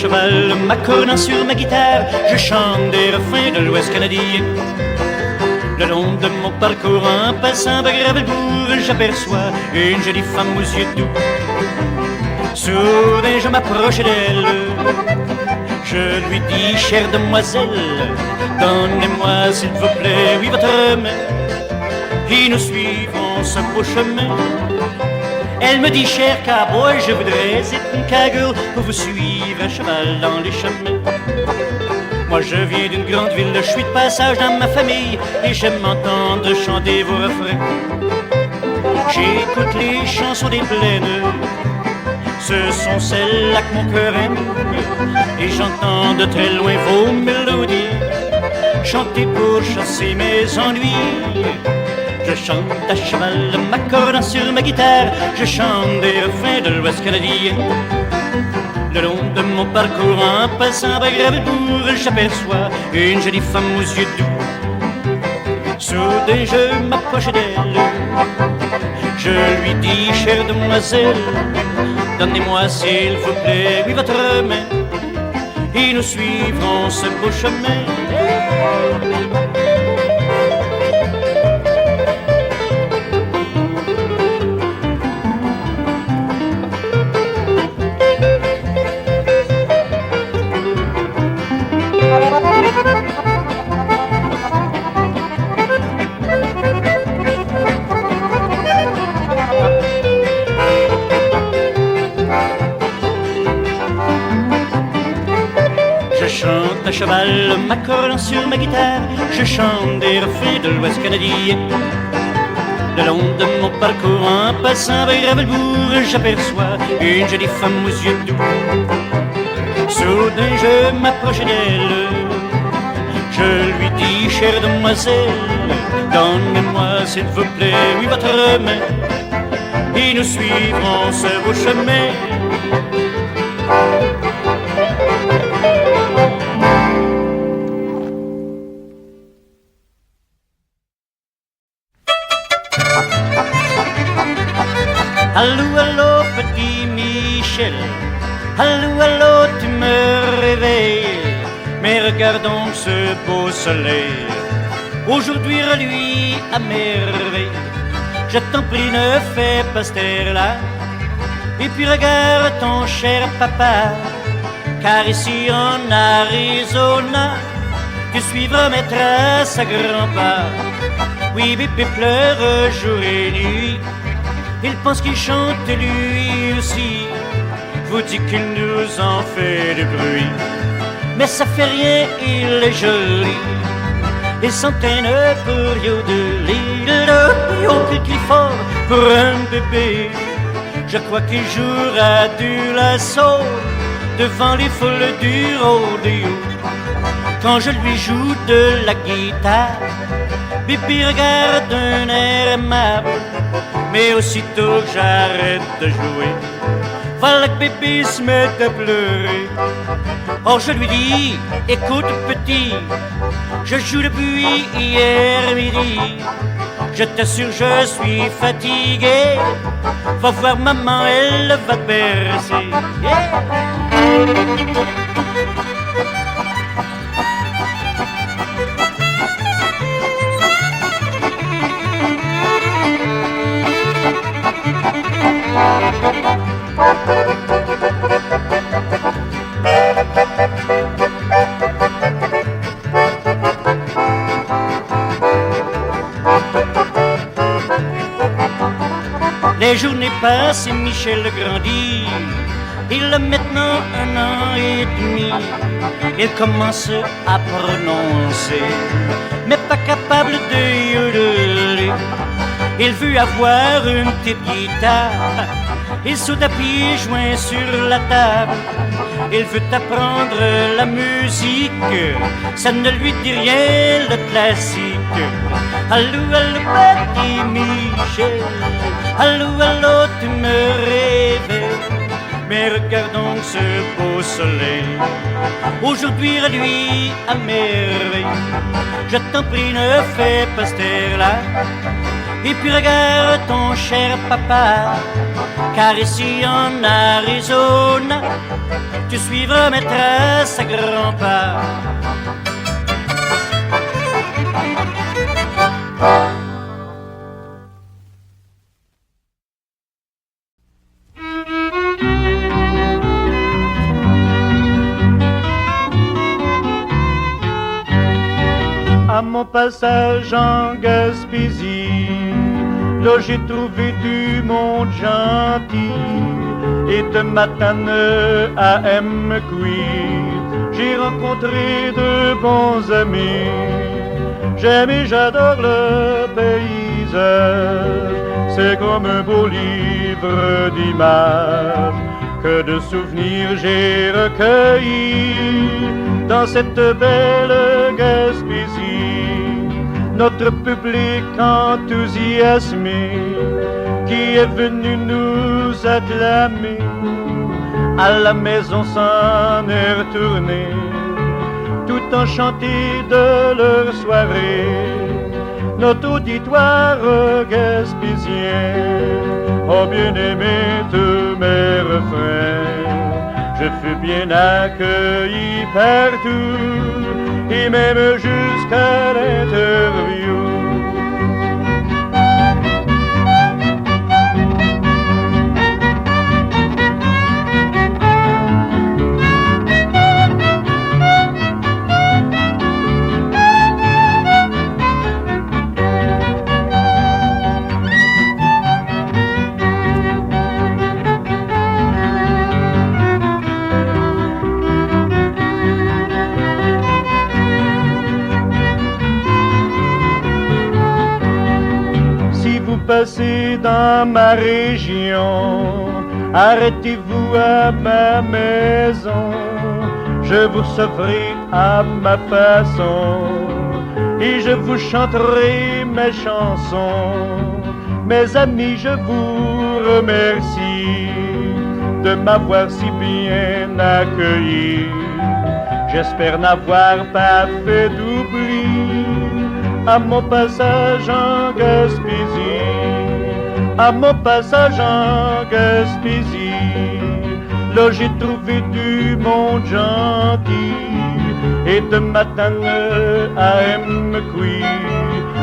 cheval, m'accordant sur ma guitare, je chante des refrains de l'Ouest canadien. Le long de mon parcours, en passant par Gravelbourg, j'aperçois une jolie femme aux yeux doux. Soudain je m'approche d'elle, je lui dis, chère demoiselle, donnez-moi s'il vous plaît, oui, votre main, et nous suivons ce beau chemin. Elle me dit, cher cowboy, je voudrais être une cowgirl pour vous suivre à cheval dans les chemins. Moi je viens d'une grande ville, je suis de passage dans ma famille et j'aime m'entendre chanter vos refrains. J'écoute les chansons des plaines, ce sont celles-là que mon cœur aime, et j'entends de très loin vos mélodies chanter pour chasser mes ennuis. Je chante à cheval, m'accordant sur ma guitare, je chante des refrains de l'Ouest canadien. Le long de mon parcours, en passant par Gravelbourg, j'aperçois une jolie femme aux yeux doux. Soudain je m'approche d'elle, je lui dis, chère demoiselle, donnez-moi s'il vous plaît, oui, votre main, et nous suivrons ce beau chemin. Je chante à cheval, m'accordant sur ma guitare, je chante des refrains de l'Ouest canadien. Le long de mon parcours, en passant par Gravelbourg, j'aperçois une jolie femme aux yeux doux. Soudain je m'approche d'elle, je lui dis, chère demoiselle, donnez-moi s'il vous plaît, oui, votre main, et nous suivrons ce beau chemin. Allô, allô, petit Michel, allô, allô, tu me réveilles, mais regardons ce beau soleil, aujourd'hui reluit à merveille. Je t'en prie, ne fais pas ce terre-là, et puis regarde ton cher papa, car ici en Arizona, tu suivras mes traces à grands pas. Oui, bébé pleure jour et nuit, il pense qu'il chante lui aussi, vous dit qu'il nous en fait du bruit, mais ça fait rien, il est joli, il s'entraîne pour yodeler, oh qu'il crie fort pour un bébé. Je crois qu'il jouera du lasso devant les foules du rodéo. Quand je lui joue de la guitare, Bibi regarde un air aimable, mais aussitôt que j'arrête de jouer, voilà que Bibi se met à pleurer. Or je lui dis, écoute petit, je joue depuis hier midi, je t'assure je suis fatigué, va voir maman, elle va te bercer. Les journées passent et Michel grandit, il a maintenant 1 an et demi. Il commence à prononcer, mais pas capable de yodeler. Il veut avoir une petite guitare, il saute à pieds joints sur la table. Il veut apprendre la musique, ça ne lui dit rien le classique. Allô, allô, petit Michel, allô, allô, tu me réveilles, mais regardons ce beau soleil, aujourd'hui reluit à merveille. Je t'en prie, ne fais pas ce terre-là, et puis regarde ton cher papa, car ici en Arizona, tu suivras maîtresse à grands pas. À mon passage en Gaspésie, là j'ai trouvé du monde gentil. Et de Matane à Mquire, j'ai rencontré de bons amis. J'aime et j'adore le paysage, c'est comme un beau livre d'images que de souvenirs j'ai recueillis dans cette belle Gaspésie. Notre public enthousiasmé qui est venu nous acclamer, à la maison s'en est retourné, tout enchanté de leur soirée. Notre auditoire gaspésien a bien aimé tous mes refrains. Je fus bien accueilli partout et même jusqu'à l'interview. Passez dans ma région, arrêtez-vous à ma maison, je vous recevrai à ma façon et je vous chanterai mes chansons. Mes amis, je vous remercie de m'avoir si bien accueilli. J'espère n'avoir pas fait d'oubli à mon passage en Gaspésie. À mon passage en Gaspésie, là j'ai trouvé du monde gentil. Et de Matane à Mquire,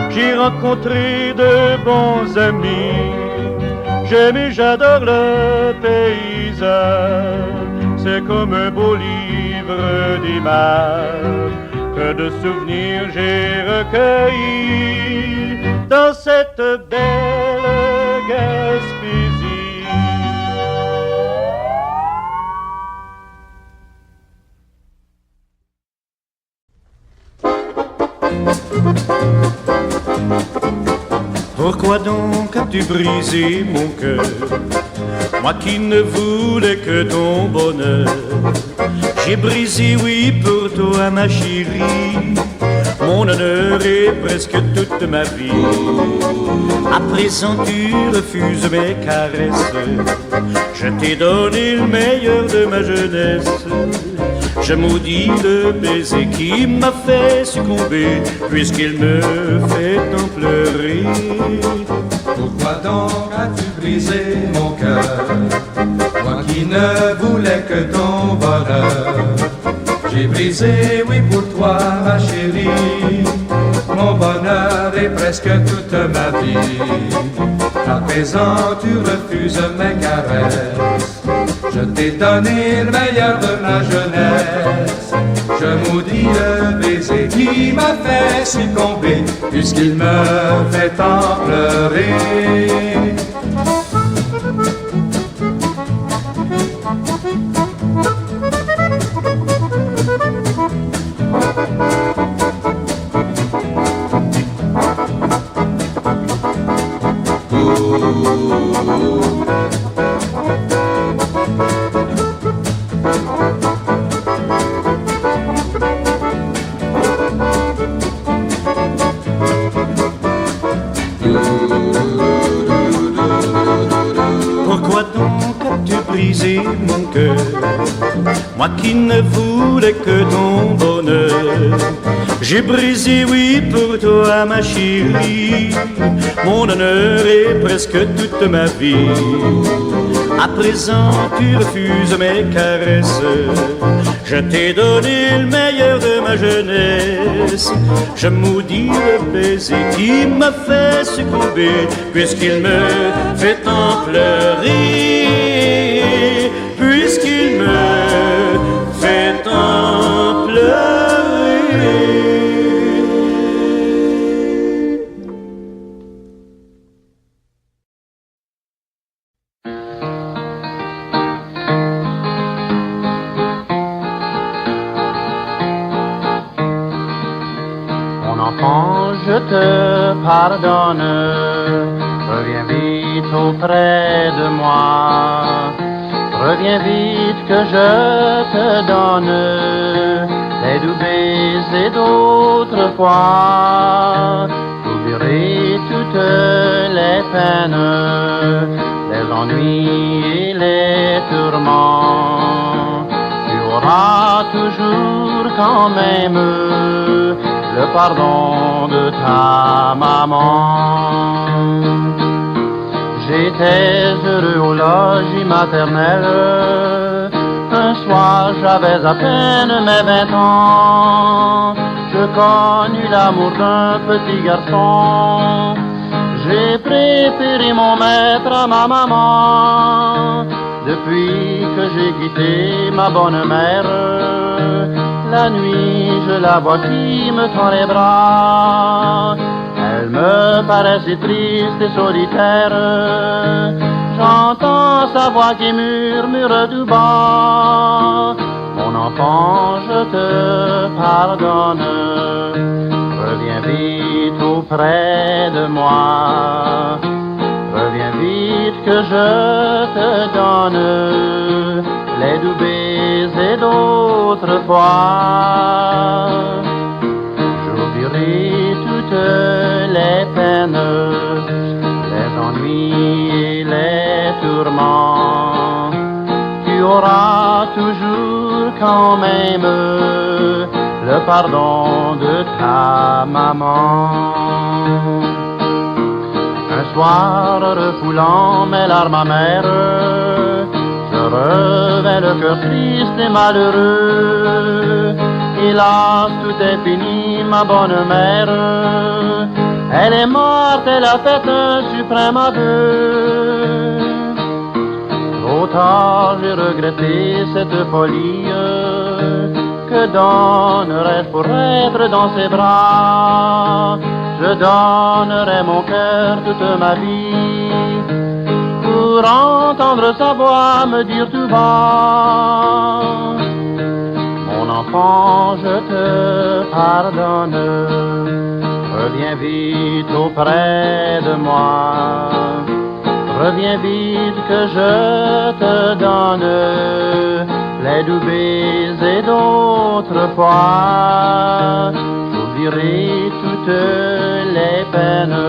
j'ai rencontré de bons amis. J'aime et j'adore le paysage, c'est comme un beau livre d'images que de souvenirs j'ai recueillis dans cette belle Gaspésie. Pourquoi donc as-tu brisé mon cœur, moi qui ne voulais que ton bonheur? J'ai brisé, oui, pour toi ma chérie, mon honneur et presque toute ma vie. À présent tu refuses mes caresses, je t'ai donné le meilleur de ma jeunesse. Je maudis le baiser qui m'a fait succomber, puisqu'il me fait tant pleurer. Pourquoi donc as-tu brisé mon cœur, moi qui ne voulais que ton bonheur? J'ai brisé, oui, pour toi, ma chérie, mon bonheur et presque toute ma vie. À présent, tu refuses mes caresses, je t'ai donné le meilleur de ma jeunesse. Je maudis le baiser qui m'a fait succomber, puisqu'il me fait tant pleurer. Pourquoi donc as-tu brisé mon cœur, moi qui ne voulais que ton bonheur? J'ai brisé, oui, pour toi ma chérie, mon honneur et presque toute ma vie. À présent tu refuses mes caresses. Je t'ai donné le meilleur de ma jeunesse. Je maudis le baiser qui m'a fait succomber, puisqu'il me fait tant pleurer, puisqu'il me fait tant pleurer. Je te pardonne, reviens vite auprès de moi, reviens vite que je te donne les doux baisers d'autrefois. J'oublierai toutes les peines, les ennuis et les tourments. Tu auras toujours quand même le pardon de ta maman. J'étais heureux au logis maternel. Un soir j'avais à peine mes 20 ans. Je connus l'amour d'un petit garçon. J'ai préféré mon maître à ma maman. Depuis que j'ai quitté ma bonne mère, la nuit, je la vois qui me tend les bras. Elle me paraît si triste et solitaire. J'entends sa voix qui murmure tout bas. Mon enfant, je te pardonne. Reviens vite auprès de moi. Reviens vite que je te donne les doux baisers d'autrefois. J'oublierai toutes les peines, les ennuis et les tourments. Tu auras toujours quand même le pardon de ta maman. Un soir, refoulant mes larmes amères, je revins le cœur triste et malheureux. Hélas, tout est fini, ma bonne mère. Elle est morte, elle a fait un suprême aveu. Trop tard, j'ai regretté cette folie. Que donnerais-je pour être dans ses bras? Je donnerai mon cœur toute ma vie pour entendre sa voix me dire tout bas: mon enfant, je te pardonne. Reviens vite auprès de moi. Reviens vite que je te donne les doux baisers d'autrefois. J'oublierai toutes les peines,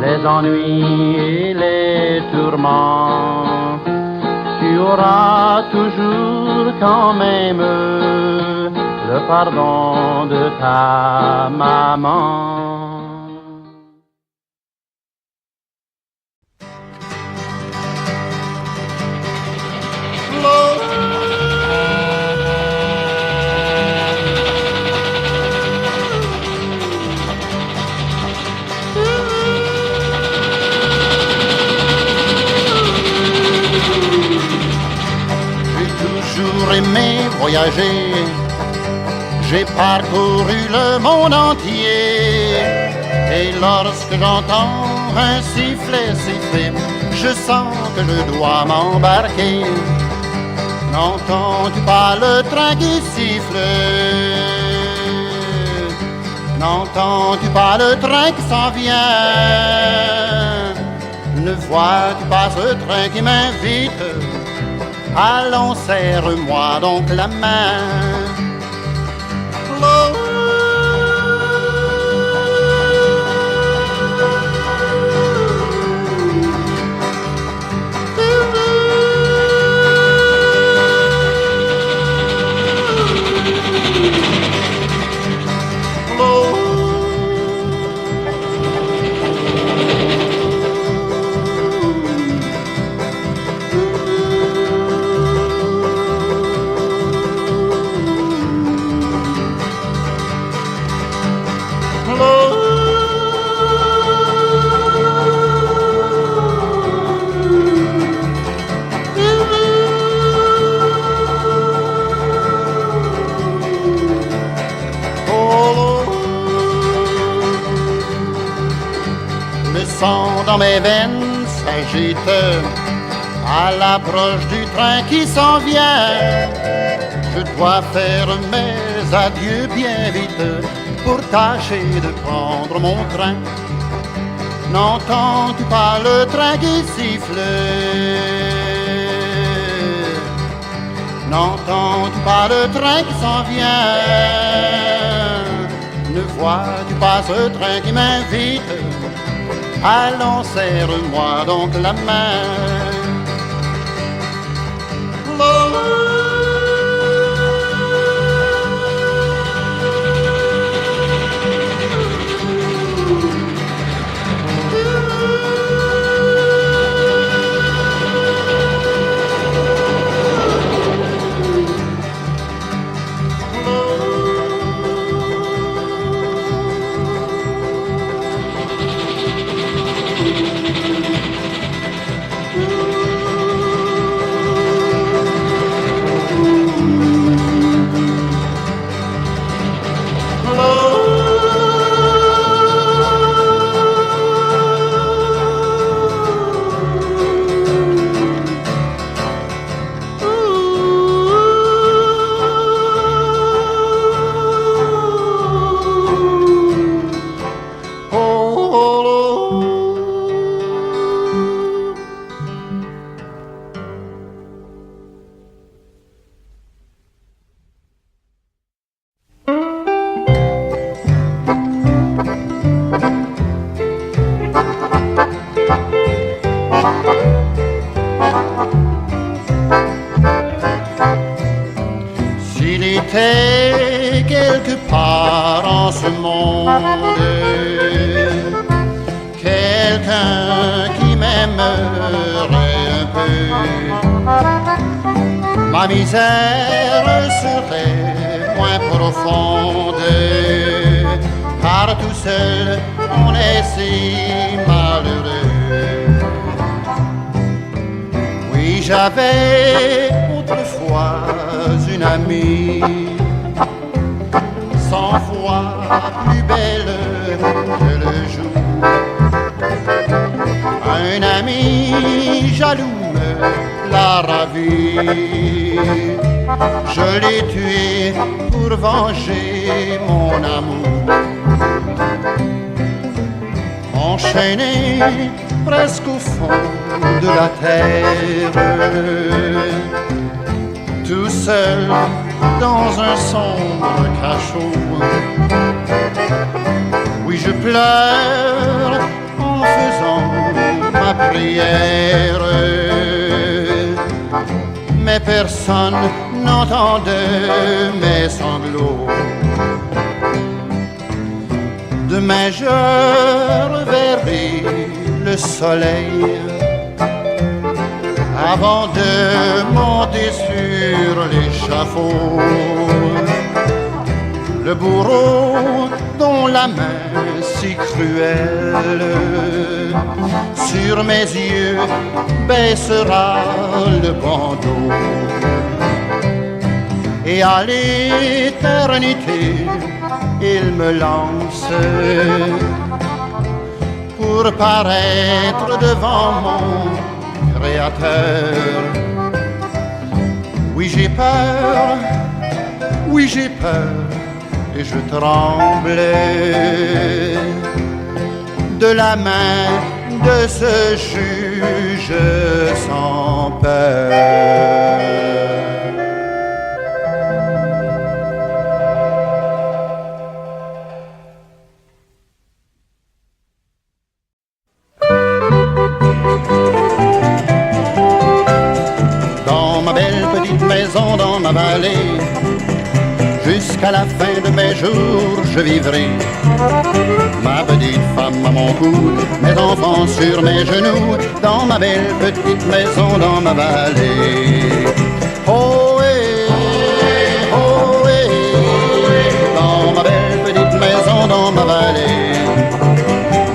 les ennuis et les tourments. Tu auras toujours quand même le pardon de ta maman. Aimé voyager, j'ai parcouru le monde entier, et lorsque j'entends un sifflet siffler, je sens que je dois m'embarquer. N'entends-tu pas le train qui siffle? N'entends-tu pas le train qui s'en vient? Ne vois-tu pas ce train qui m'invite? Allons, serre-moi donc la main. Le sang dans mes veines s'agite à l'approche du train qui s'en vient. Je dois faire mes adieux bien vite pour tâcher de prendre mon train. N'entends-tu pas le train qui siffle? N'entends-tu pas le train qui s'en vient? Ne vois-tu pas ce train qui m'invite? Allons, serre-moi donc la main. S'il était quelque part en ce monde quelqu'un qui m'aimerait un peu, ma misère serait moins profonde, car tout seul on est si malheureux. Oui, j'avais autrefois une amie 100 fois plus belle que le jour. Un ami jaloux me l'a ravi. Je l'ai tué pour venger mon amour. Enchaîné presque au fond de la terre, tout seul dans un sombre cachot. Oui, je pleure en faisant ma prière, mais personne n'entend de mes sanglots. Demain je reverrai le soleil avant de monter sur l'échafaud. Le bourreau dont la main si cruelle sur mes yeux baissera le bandeau. Et à l'éternité il me lance pour paraître devant mon Créateur. Oui, j'ai peur, oui, j'ai peur, et je tremble de la main de ce juge sans peur. Dans ma vallée, jusqu'à la fin de mes jours, je vivrai. Ma petite femme à mon cou, mes enfants sur mes genoux, dans ma belle petite maison dans ma vallée. Oh, eh, oh, eh, dans ma belle petite maison dans ma vallée.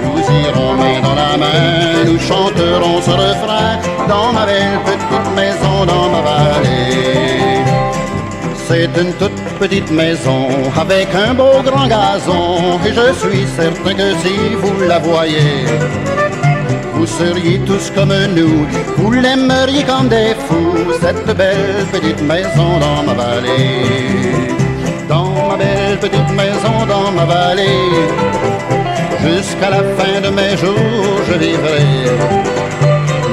Nous irons main dans la main, nous chanterons ce refrain, dans ma belle petite maison dans ma vallée. C'est une toute petite maison avec un beau grand gazon. Et je suis certain que si vous la voyez, vous seriez tous comme nous, vous l'aimeriez comme des fous, cette belle petite maison dans ma vallée. Dans ma belle petite maison dans ma vallée, jusqu'à la fin de mes jours je vivrai.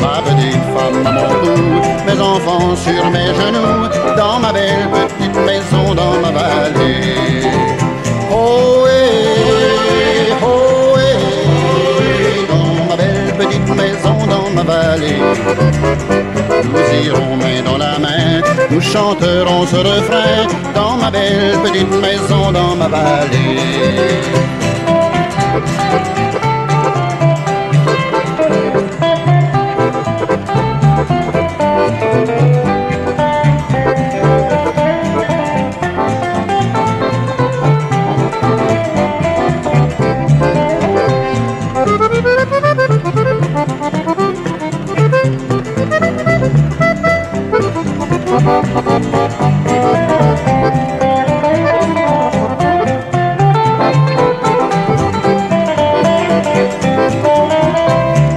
Ma petite femme à mon cou, mes enfants sur mes genoux, dans ma belle petite maison dans ma vallée. Oh, eh, oh, eh, dans ma belle petite maison dans ma vallée. Nous irons main dans la main, nous chanterons ce refrain, dans ma belle petite maison dans ma vallée.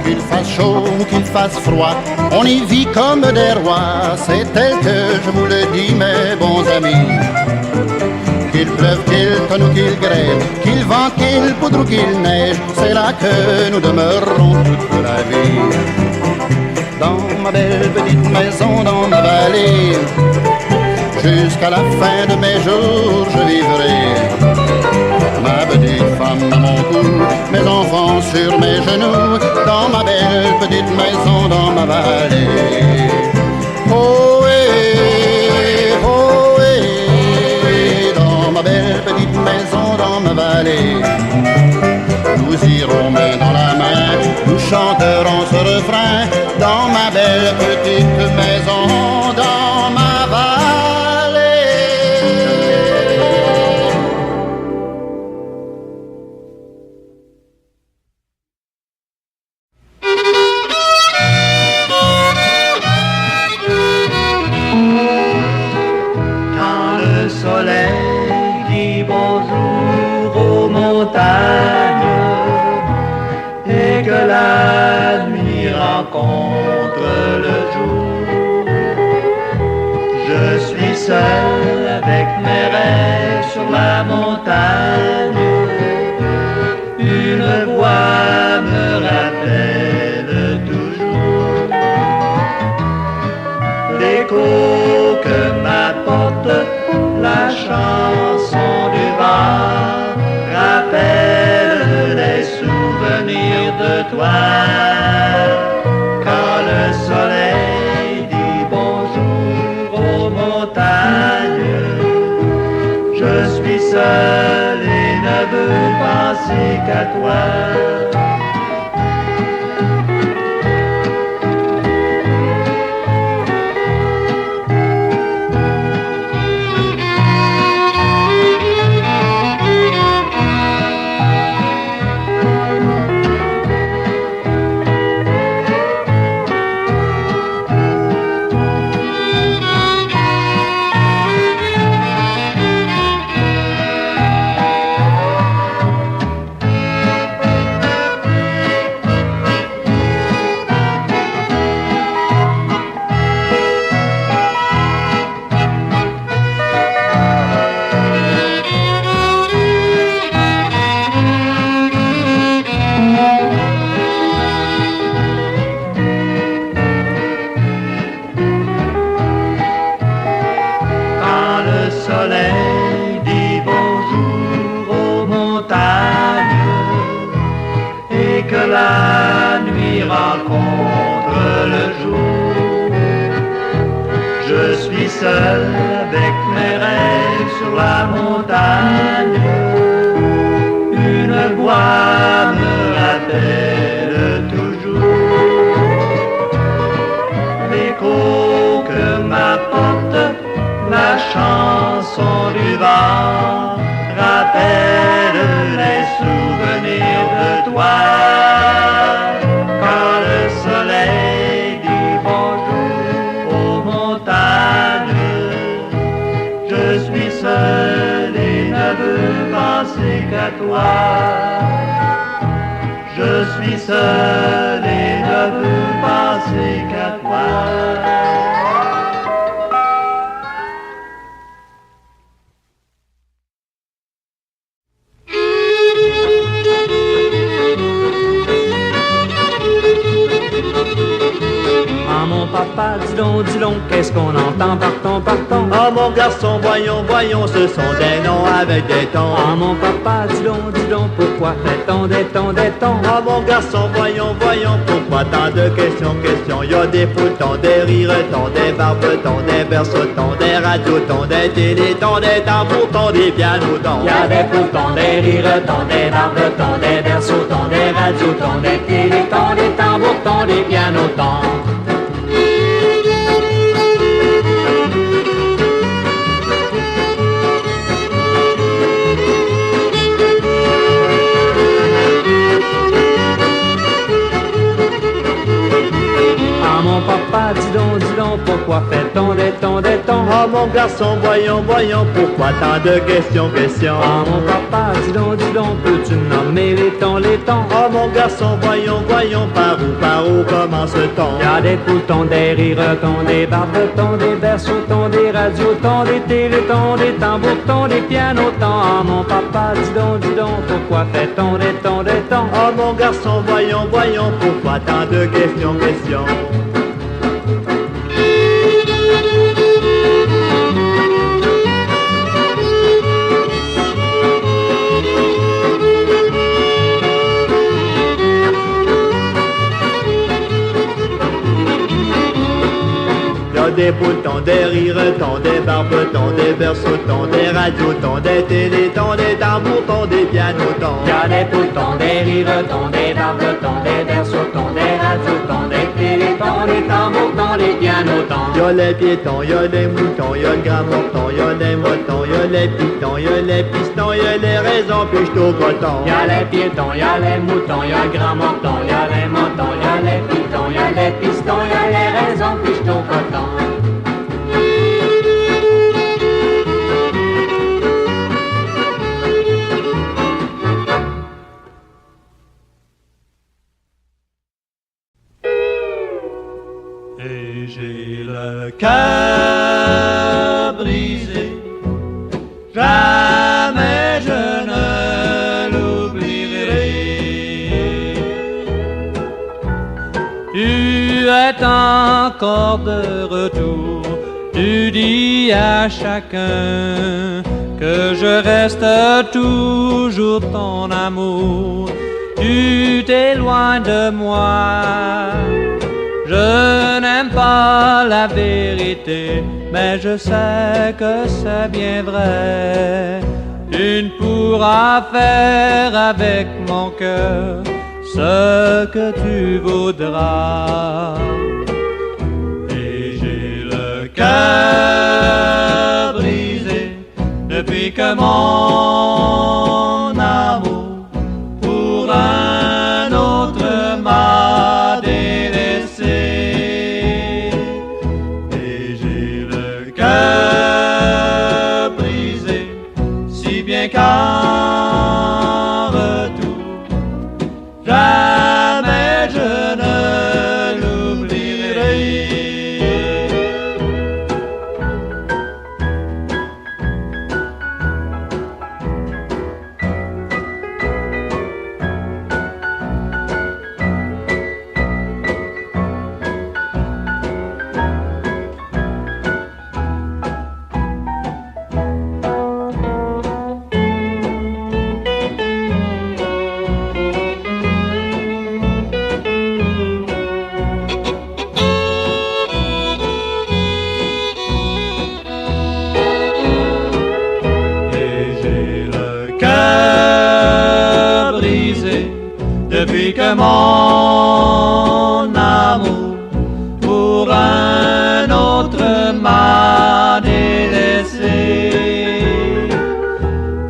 Qu'il fasse chaud ou qu'il fasse froid, on y vit comme des rois, c'est tel que je vous le dis mes bons amis. Qu'il pleuve, qu'il tonne ou qu'il grêle, qu'il vente, qu'il poudre ou qu'il neige, c'est là que nous demeurerons toute la vie. Dans ma belle petite maison dans ma vallée, jusqu'à la fin de mes jours je vivrai. Ma petite femme à mon cou, mes enfants sur mes genoux, dans ma belle petite maison dans ma vallée. Oh, dans ma belle petite maison dans ma vallée. Nous irons main dans la main, nous chanterons ce refrain, dans ma belle petite maison dans ma vallée. Quand le soleil dit bonjour aux montagnes et que la nuit rencontre le jour, je suis seul avec mes rêves sur la montagne. Une voix me rappelle toujours l'écho que m'apporte la chanson du vent, rappelle les souvenirs de toi. Quand le soleil dit bonjour aux montagnes, je suis seul et ne veux penser qu'à toi. La nuit rencontre le jour, je suis seul avec mes rêves sur la montagne. Une voix me rappelle toujours l'écho que m'apporte la chanson du vent, rappelle les souvenirs de toi. Quand le soleil dit bonjour aux montagnes, je toi. Je suis seul et ne veux penser qu'à toi. Mon papa, dis donc, qu'est-ce qu'on entend? Partons, partons. Ah mon garçon, voyons, voyons, ce sont des noms avec des tons. Ah mon papa, dis donc, pourquoi fait-on des tons, des tons? Ah mon garçon, voyons, voyons, pourquoi tant de questions, questions? Y a des poultons, des rires-tons, des barbetons, des berceaux-tons, des radiotons, des télétons, des tambours-tons, des pianotons. Y a des poultons, des rires-tons, des barbetons, des berceaux-tons, des radiotons, des télétons, des tambours-tons, des pianotons. Mon papa, dis donc, pourquoi fait-on des tons, des tons? Ah mon garçon, voyons, voyons, pourquoi tant de questions, questions? Ah mon papa, dis donc, peux-tu nommer les tons, les tons? Ah mon garçon, voyons, voyons, par où commence-t-on? Y a des poultons, des rires-tons, des barbetons, des berceaux-tons, des radiotons, des télétons, des tambours-tons, des pianotons. Ah mon papa, dis donc, pourquoi fait-on des tons, des tons? Ah mon garçon, voyons, voyons, pourquoi tant de questions, questions? Des boutons, des rires-tons, des barbetons, des berceaux-tons, des radiotons, des télétons, des tambours-tons, des pianotons. Y a des poultons, des rires-tons, des barbetons, des berceaux-tons, des radiotons, des télétons, des tambours-tons, des pianotons. Y a les piétons, y a les moutons, y a le grammopton, y a les motons, y a les pitons, y a les pistons, y a les raisons, puis j't'au coton. Y a les piétons, y a les moutons, y a le grand mouton, y a les motons, y a les pitons, y a les pistons, y a les raisons, puis j't'au coton. Et j'ai le cœur brisé, jamais je ne l'oublierai. Tu es encore de retour, tu dis à chacun que je reste toujours ton amour. Tu t'éloignes de moi. Je n'aime pas la vérité, mais je sais que c'est bien vrai. Tu ne pourras faire avec mon cœur ce que tu voudras. Et j'ai le cœur brisé depuis que mon amour pour un autre m'a délaissé. Et j'ai le cœur brisé, si bien qu'en retour, jamais je ne l'oublierai. Depuis que mon amour pour un autre m'a délaissé.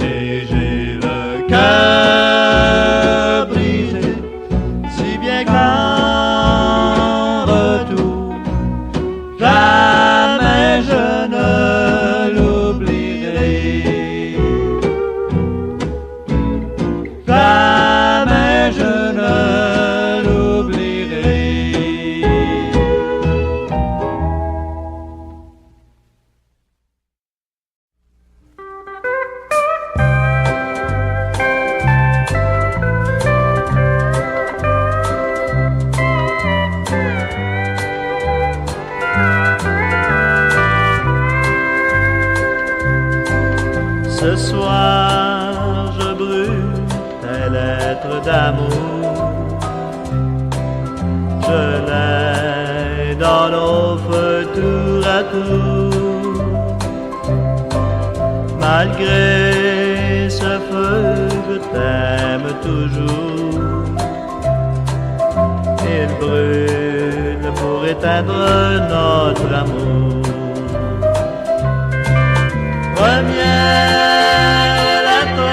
Et j'ai le cœur brisé, si bien qu'en retour, jamais je ne l'oublierai. Ce soir je brûle tes lettres d'amour. Je l'ai dans nos feux tour à tour. Malgré ce feu, je t'aime toujours. Il brûle pour éteindre notre amour. Première lettre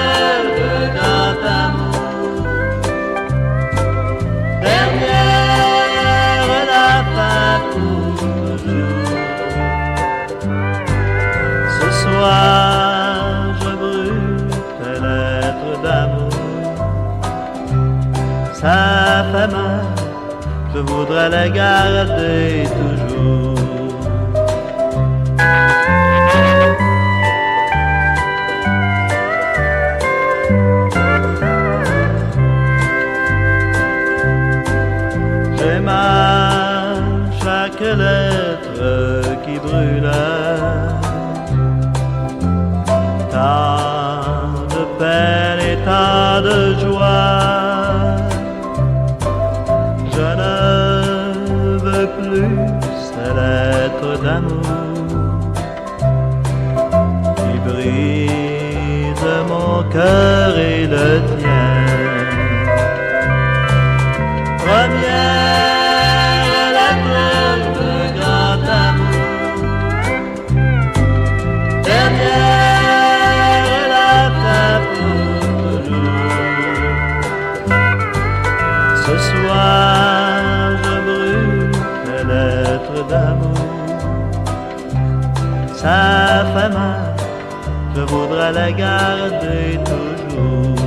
de grand amour, dernière la fin pour toujours. Ce soir je brûle tes lettres d'amour. Ça fait mal, je voudrais les garder toujours. Chaque lettre qui brûle, tant de peine et tant de joie. Je ne veux plus ces lettres d'amour qui brisent mon cœur et le tien. Première lettre de grand amour, dernière la fin pour toujours. Ce soir je brûle tes lettres d'amour. Ça fait mal, je voudrais les garder toujours.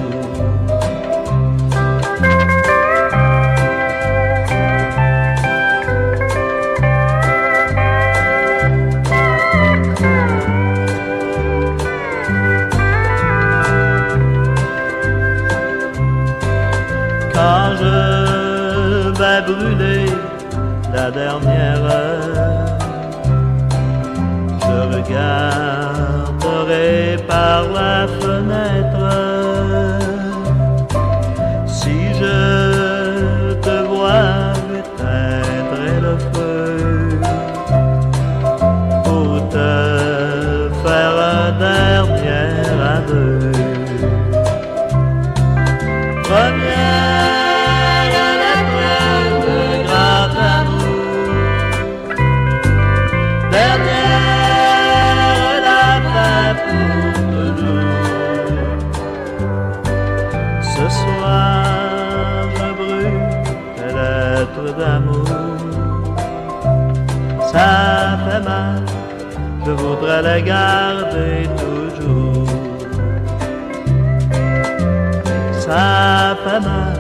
Quand je vais brûler la dernière heure, je regarderai par la fenêtre. Si je te vois, j'éteindrai le feu pour te faire un dernier adieu. Première lettre de grand amour, dernière la fin pour toujours. Ce soir je brûle tes lettres d'amour. Ça fait mal, je voudrais les garder toujours. Ça fait mal,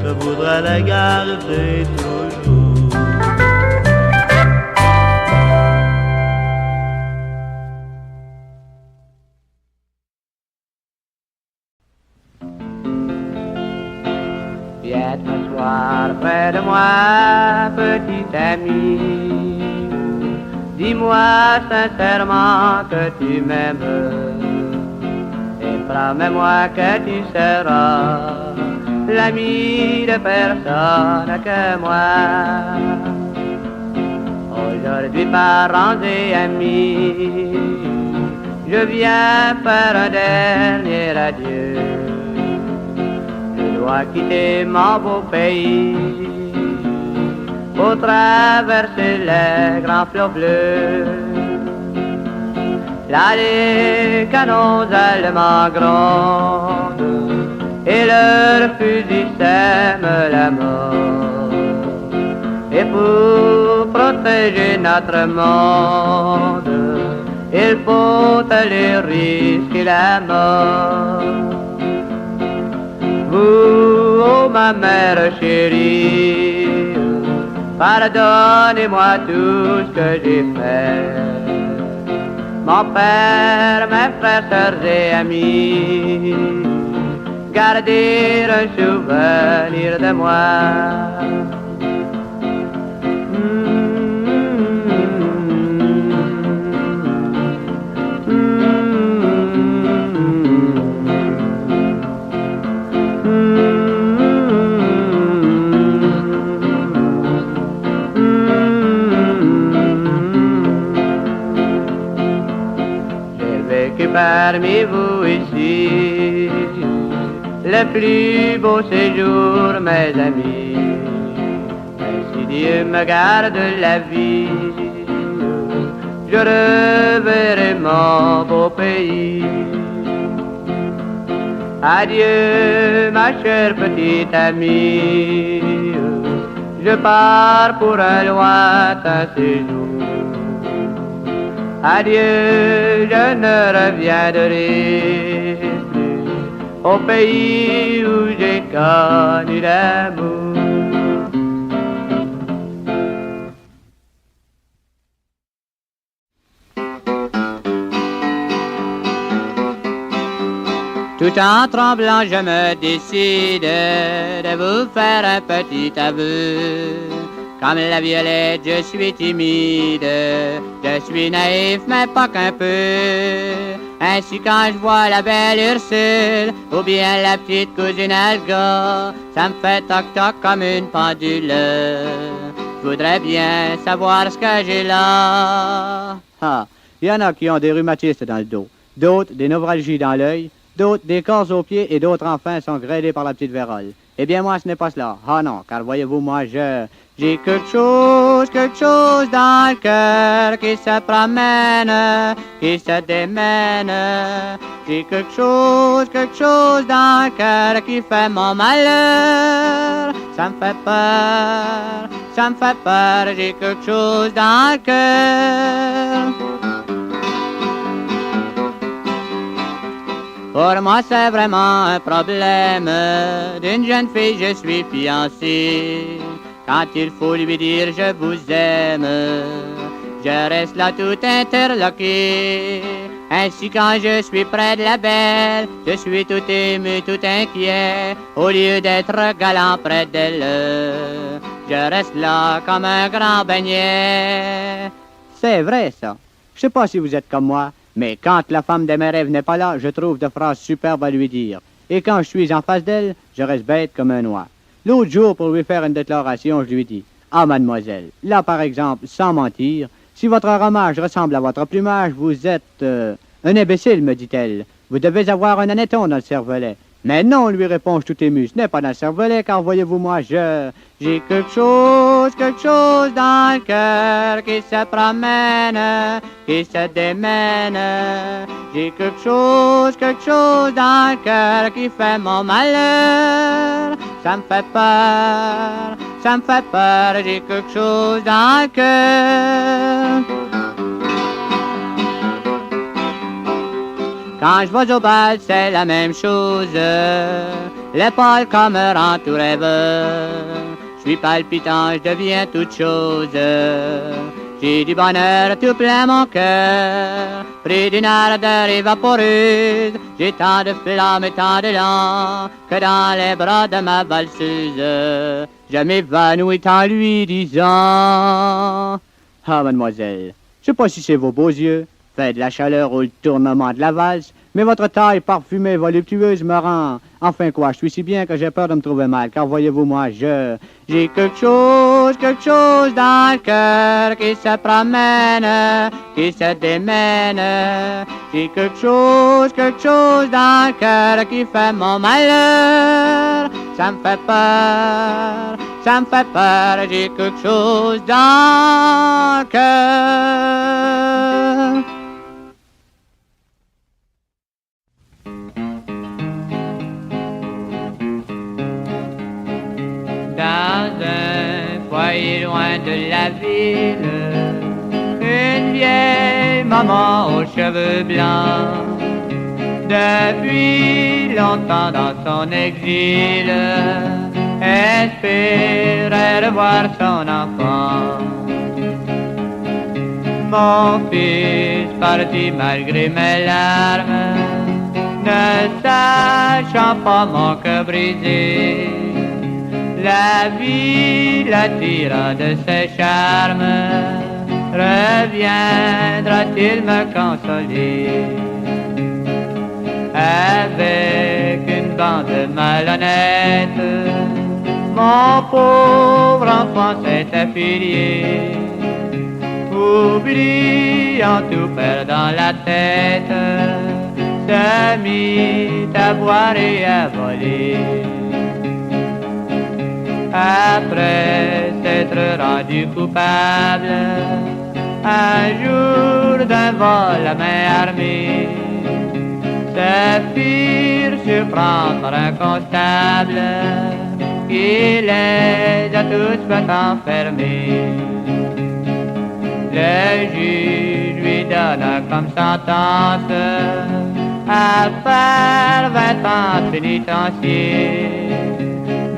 je voudrais les garder toujours. Viens t'asseoir près de moi, petit ami. Dis-moi sincèrement que tu m'aimes. Promets-moi que tu seras l'ami de personne que moi. Aujourd'hui, parents et amis, je viens faire un dernier adieu. Je dois quitter mon beau pays pour traverser les grands flots bleus. Là les canons allemands grondent et leurs fusils sèment la mort. Et pour protéger notre monde, il faut aller risquer la mort. Vous, oh ma mère chérie, pardonnez-moi tout ce que j'ai fait. Mon père, mes frères, sœurs et amis, gardez un souvenir de moi. parmi vous ici le plus beau séjour, mes amis. Mais si Dieu me garde la vie, je reverrai mon beau pays. Adieu, ma chère petite amie, je pars pour un lointain séjour. Adieu, je ne reviendrai plus au pays où j'ai connu l'amour. Tout en tremblant, je me décide de vous faire un petit aveu. Comme la violette, je suis timide, je suis naïf, mais pas qu'un peu. Ainsi quand je vois la belle Ursule, ou bien la petite cousine Elga, ça me fait toc-toc comme une pendule. Je voudrais bien savoir ce que j'ai là. Ah, il y en a qui ont des rhumatismes dans le dos, d'autres des neuralgies dans l'œil, d'autres des corps aux pieds et d'autres enfin sont grêlés par la petite vérole. Eh bien moi ce n'est pas cela. Ah non, car voyez-vous moi j'ai quelque chose dans le cœur qui se promène, qui se démène. J'ai quelque chose dans le cœur qui fait mon malheur. Ça me fait peur, j'ai quelque chose dans le cœur. Pour moi c'est vraiment un problème, d'une jeune fille je suis fiancé. Quand il faut lui dire je vous aime, je reste là tout interloqué. Ainsi quand je suis près de la belle, je suis tout ému, tout inquiet. Au lieu d'être galant près d'elle, je reste là comme un grand beignet. C'est vrai ça. Je sais pas si vous êtes comme moi, mais quand la femme de mes rêves n'est pas là, je trouve de phrases superbes à lui dire. Et quand je suis en face d'elle, je reste bête comme un oie. L'autre jour, pour lui faire une déclaration, je lui dis « Ah, mademoiselle, là, par exemple, sans mentir, si votre ramage ressemble à votre plumage, vous êtes un imbécile, me dit-elle. Vous devez avoir un honnêton dans le cervelet. » Mais non, lui réponds-je tout ému, ce n'est pas dans le cervelet, car voyez-vous, moi, j'ai quelque chose dans le cœur qui se promène, qui se démène. J'ai quelque chose dans le cœur qui fait mon malheur. Ça me fait peur, j'ai quelque chose dans le cœur. Quand je vais au bal, c'est la même chose. L'épaule comme me rend tout rêveur. Je suis palpitant, je deviens toute chose. J'ai du bonheur tout plein mon cœur. Pris d'une ardeur évaporeuse, j'ai tant de flammes et tant d'élan que dans les bras de ma valseuse, je m'évanouis en lui disant « Ah, mademoiselle, je sais pas si c'est vos beaux yeux, fait de la chaleur ou le tournement de la valse, mais votre taille parfumée, voluptueuse me rend. Enfin quoi, je suis si bien que j'ai peur de me trouver mal, car voyez-vous moi, j'ai quelque chose dans le cœur qui se promène, qui se démène. J'ai quelque chose dans le cœur qui fait mon malheur. Ça me fait peur, j'ai quelque chose dans le cœur. Dans un foyer loin de la ville, une vieille maman aux cheveux blancs, depuis longtemps dans son exil, espérait revoir son enfant. Mon fils partit malgré mes larmes, ne sachant pas mon cœur brisé. La vie l'attira de ses charmes, reviendra-t-il me consoler? Avec une bande malhonnête, mon pauvre enfant s'est affilié. Oubliant tout, perdant la tête, se mit à boire et à voler. Après s'être rendu coupable, un jour d'un vol à main armée, se firent surprendre un constable qui les a tous fait enfermer. Le juge lui donna comme sentence à faire 20 ans pénitencier.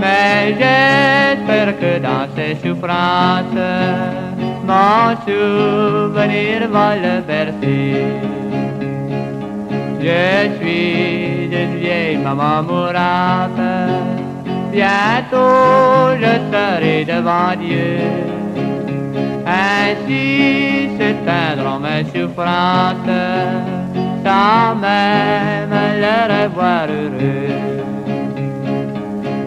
Mais j'espère que dans ces souffrances, mon souvenir va le bercer. Je suis une vieille maman mourante, bientôt je serai devant Dieu. Ainsi s'éteindront mes souffrances, sans même le revoir heureux.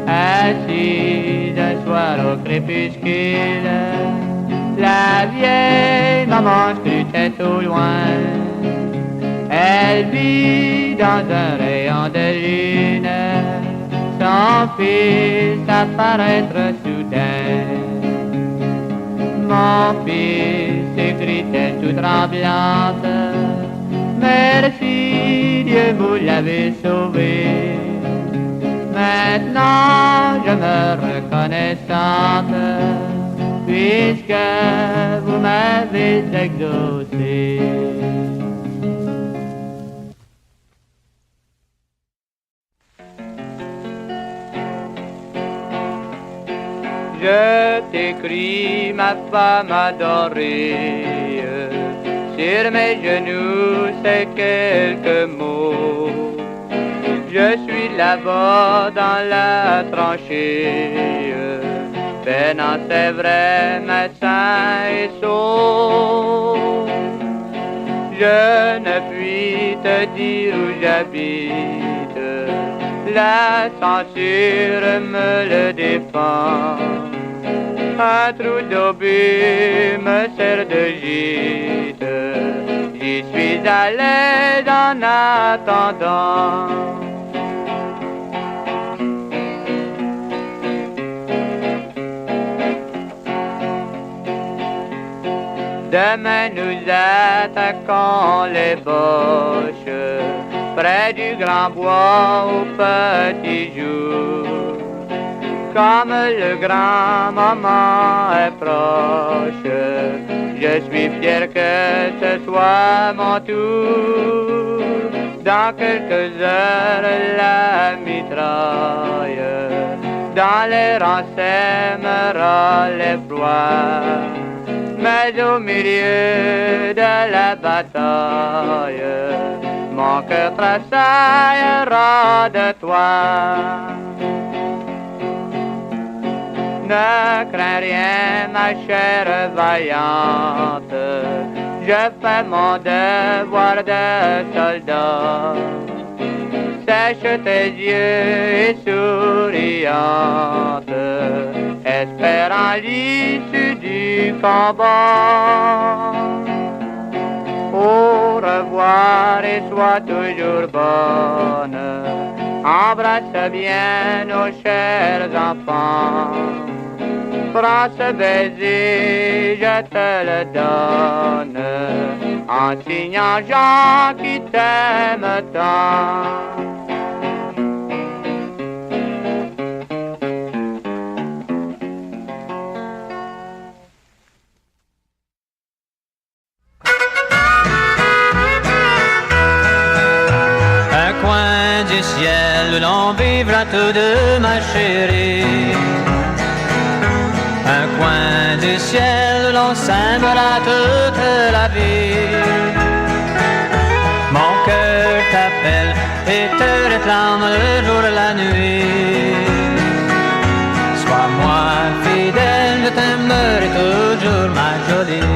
Assise un soir au crépuscule, la vieille maman scrutait au loin. Elle vit dans un rayon de lune son fils apparaître soudain. Mon fils, s'écrie-t-elle tout tremblante, merci Dieu, vous l'avez sauvé. Maintenant je me reconnaissante, puisque vous m'avez exaucé. Je t'écris, ma femme adorée, sur mes genoux ces quelques mots. Je suis là-bas dans la tranchée, peinant c'est vrai, mais sain et sauf. Je ne puis te dire où j'habite, la censure me le défend. Un trou d'obus me sert de gîte, j'y suis à l'aise en attendant. Demain nous attaquons les boches, près du grand bois au petit jour. Comme le grand moment est proche, je suis fier que ce soit mon tour. Dans quelques heures la mitraille dans les rangs sèmera l'effroi. Mais au milieu de la bataille, mon cœur tressaillera de toi. Ne crains rien, ma chère vaillante, je fais mon devoir de soldat. Sèche tes yeux et souriante, espérant l'issue du combat. Au revoir et sois toujours bonne, embrasse bien nos chers enfants. Prends ce baiser, je te le donne, en signant Jean qui t'aime tant. Un coin du ciel où l'on vivra tous deux, ma chérie. Un coin du ciel où l'on s'aimera toute la vie. Mon cœur t'appelle et te réclame le jour et la nuit. Sois-moi fidèle, je t'aimerai toujours, ma jolie.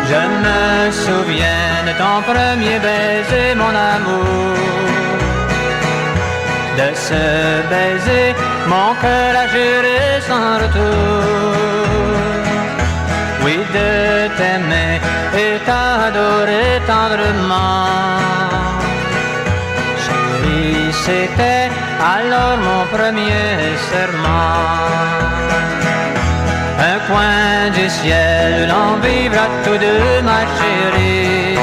Je me souviens de ton premier baiser, mon amour. De ce baiser, mon cœur a juré sans retour. Oui, de t'aimer et t'adorer juré tendrement. Chérie, c'était alors mon premier serment. Un coin du ciel où l'on vivra tous deux, ma chérie.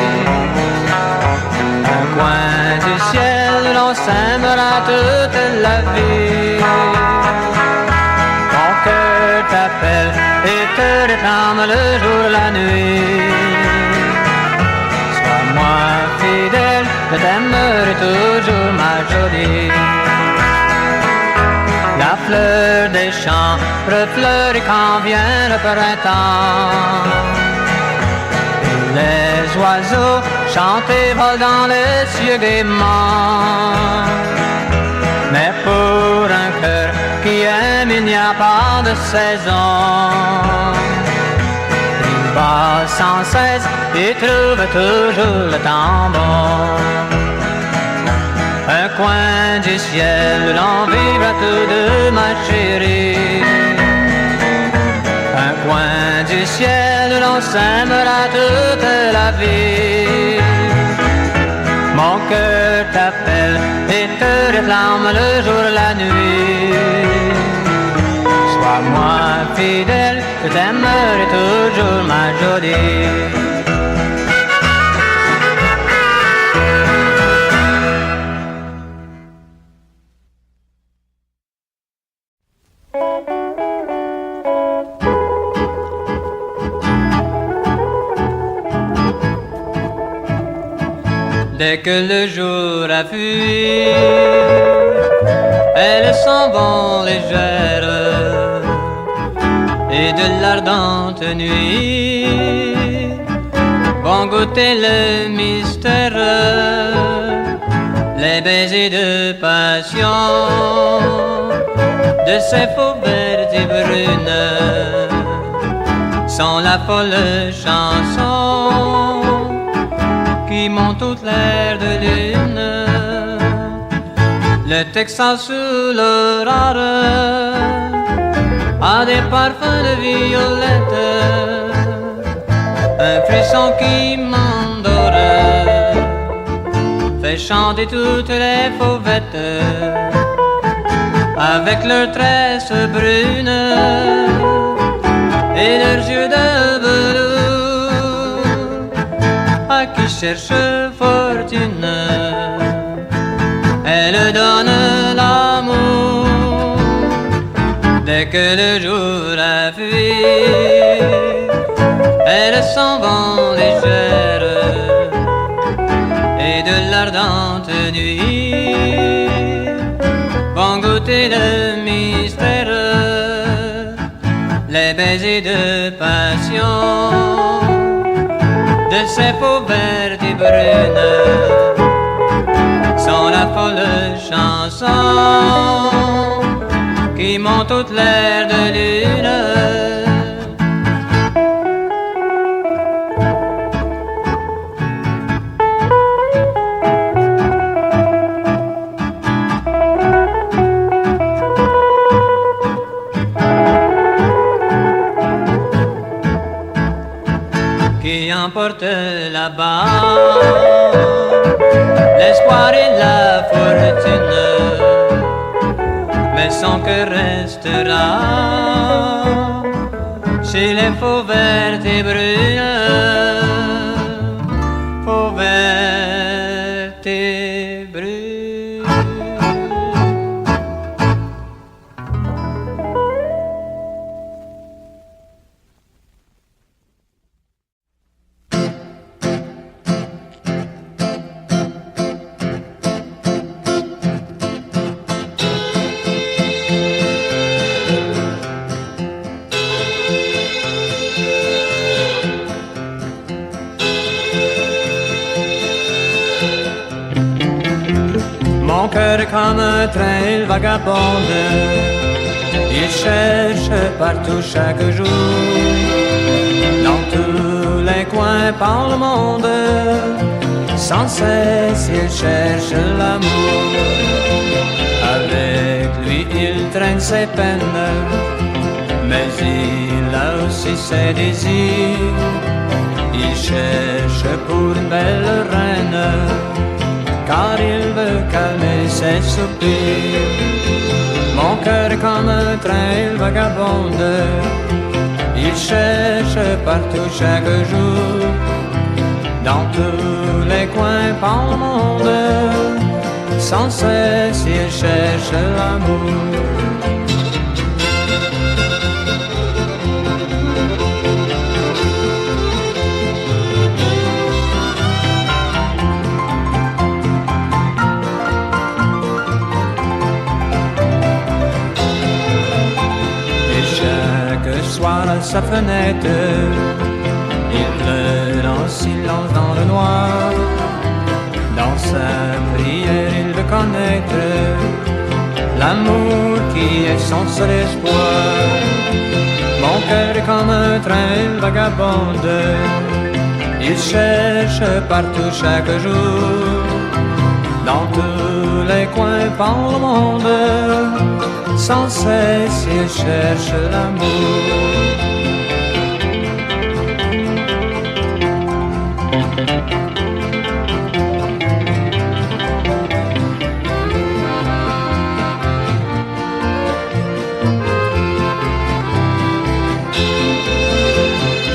Un coin du ciel où l'on s'aimera toute la vie. Mon cœur t'appelle et te réclame le jour, la nuit. Sois-moi fidèle, je t'aimerai toujours, ma jolie. La fleur des champs refleurit quand vient le printemps. Et les oiseaux chantent et volent dans les cieux gaiement. Mais pour un cœur qui aime, il n'y a pas de saison. Il bat sans cesse et trouve toujours le temps bon. Un coin du ciel où l'on vivra tous deux, ma chérie. Un coin du ciel où l'on s'aimera toute la vie. Mon cœur t'appelle et te réclame le jour, la nuit. Sois-moi fidèle, je t'aimerai toujours, ma jolie. Dès que le jour a fui, elles s'en vont légères et de l'ardente nuit vont goûter le mystère, les baisers de passion de ces fauves et brunes sont la folle chanson qui monte toute l'air de lune. Le Texas sous l'aurore a des parfums de violette, un frisson qui m'endort fait chanter toutes les fauvettes avec leurs tresses brunes et leurs yeux de velours, à qui cherche fortune, elle donne l'amour. Dès que le jour a fui, elles s'en vont légères et de l'ardente nuit vont goûter le mystère, les baisers de passion de ces fauves et brunes sont la folle chanson qui monte toute l'air de lune. Qui emporte là-bas l'espoir et la fortune, mais son cœur restera chez les faux verts et brunes, faux verts et brunes. Mon cœur est comme un train, il vagabonde, il cherche partout chaque jour, dans tous les coins par le monde, sans cesse il cherche l'amour. Avec lui il traîne ses peines, mais il a aussi ses désirs. Il cherche pour une belle reine, car il veut calmer ses soupirs. Mon cœur est comme un train, il vagabonde. Il cherche partout chaque jour, dans tous les coins par le monde. Sans cesse il cherche l'amour. À sa fenêtre, il pleure en silence dans le noir. Dans sa prière, il veut connaître l'amour qui est son seul espoir. Mon cœur est comme un train vagabonde. Il cherche partout chaque jour, dans tous les coins par le monde. Sans cesse il cherche l'amour.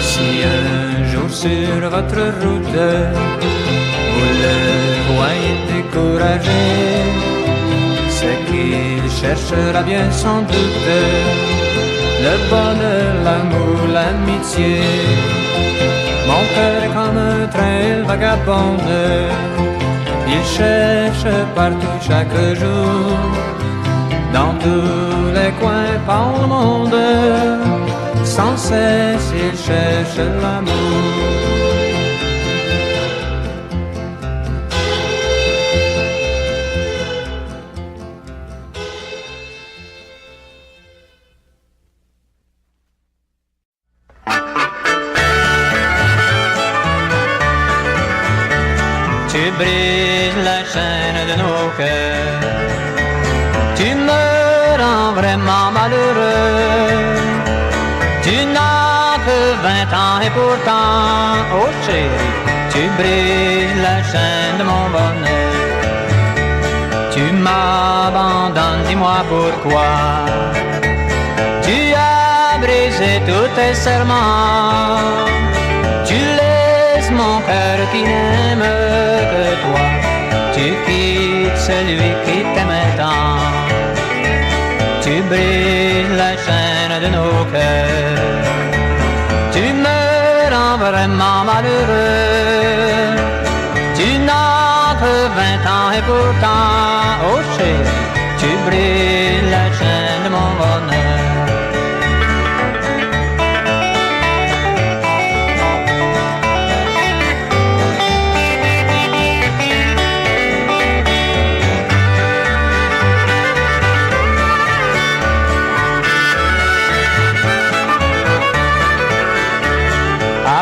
Si un jour sur votre route vous le voyez découragé, c'est qu'il cherchera bien sans doute le bonheur, l'amour, l'amitié. Mon cœur est comme un train vagabonde. Il cherche partout chaque jour, dans tous les coins par le monde. Sans cesse il cherche l'amour. Tu brises la chaîne de nos cœurs, tu me rends vraiment malheureux. Tu n'as que 20 ans et pourtant, oh chérie, tu brises la chaîne de mon bonheur. Tu m'abandonnes, dis-moi pourquoi. Tu as brisé tous tes serments. Tu laisses mon cœur qui n'aime que toi. Tu quittes celui qui t'aimait tant. Tu brises la chaîne de nos cœurs. Tu me rends vraiment malheureux. Tu n'as que 20 ans et pourtant, oh chérie, tu brises la chaîne de mon bonheur.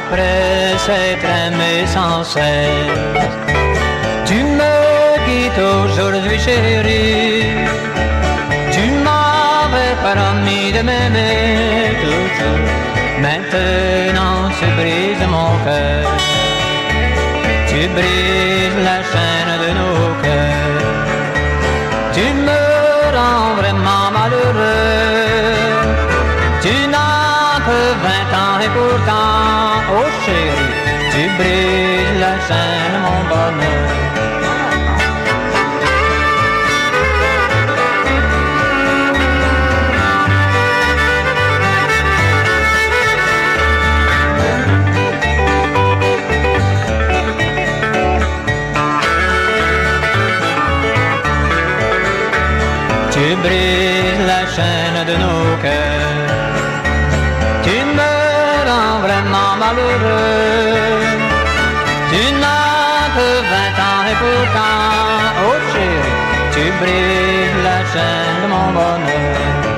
Après s'être aimé sans cesse, tu me quittes aujourd'hui chérie. Tu m'avais promis de m'aimer toujours. Maintenant tu brises mon cœur. Tu brises la chaîne de nos cœurs. Tu me rends vraiment malheureux. Tu n'as que 20 ans et pourtant, oh chérie, tu brises la chaîne de mon bonheur. Tu brises la chaîne de nos cœurs. Tu me rends vraiment malheureux. Tu n'as que 20 ans et pourtant, oh chérie, tu brises la chaîne de mon bonheur.